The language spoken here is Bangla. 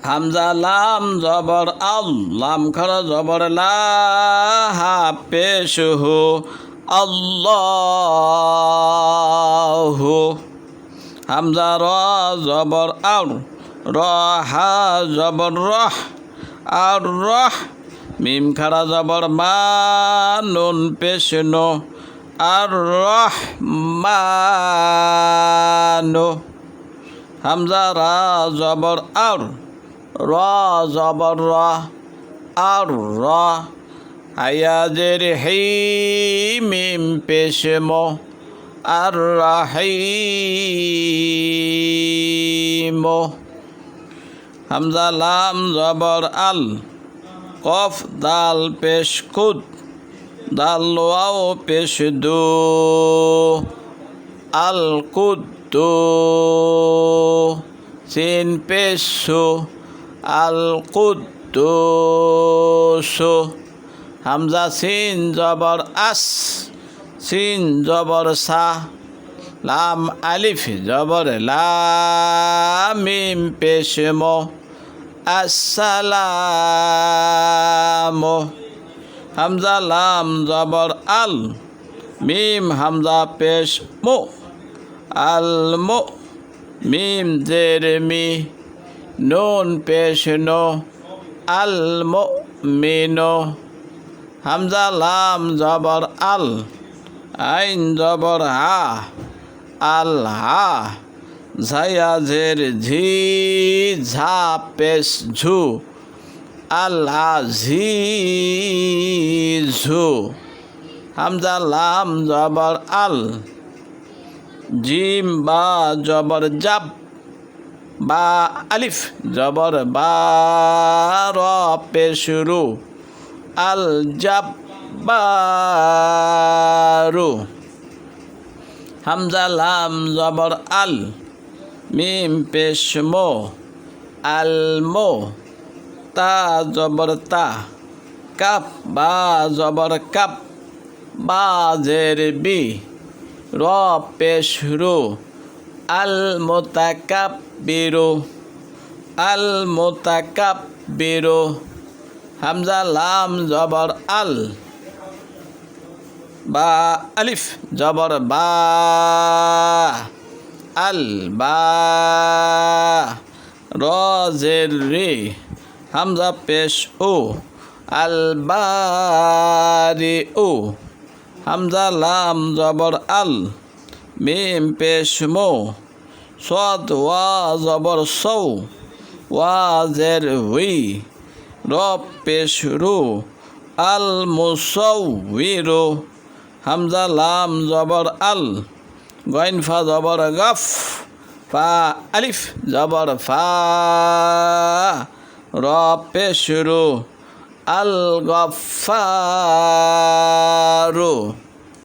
হামজা লাম জবর আল লাম খরা জবর লা হা পেশ হো আল্লাহু হামজা র জবর আর র হা জবর রহ আর রহ মিম খাড়া জবর মা নুন পেশ নো আর রহ মানো হামজা রা জবর আর র জবর র আর র আয়াজের হি মিম পেশ মো আর রাহিম হামজা লাম জবর আল কফ দাল পেশ কুদ দাল ওয়াও পেশ দো আল কুদ্দু সিন পেশ সু আল কুদ্দুস হামজা সিন জবর আস সিন জবর সা লাম আলিফ জবর লা মিম পেশ মো আসসালামু হামজা লাম জবর আল মিম হামজা পেশ মো আল মো মিম জের মি নুন পেশ নো আল মো মিনো হামজা লাম জবর আল আইন জবর হা আল হা ঝায়া জের ঝি ঝা পেশ ঝু আল্লাহ ঝি ঝু হামজা লাম জবর আল জিম বা জবর জাব বা আলিফ জবর বা র পেশ রু আল জাব্বারু হামজা লাম জবর আল মিম পেশ মো আল মো তা জবর তা কাপ বা জবর কাপ বা জের বি র পেশ রু আল মুতাকাব্বিরু আল মুতাকাব্বিরু হামজা লাম জবর আল বা আলিফ জবর বা আল বা র জের রে হামজা পেশ ও আল বারি ও হামজা লাম জবর আল মিম পেশ মো সদ ওয়া জবর সৌ ওয়া জের হুই র পেশ রু আল মুসাউইরু হামজা লাম জবর আল গইন ফা জবর গফ ফা আলিফ জবর ফা র পেশ রু আল গফফারু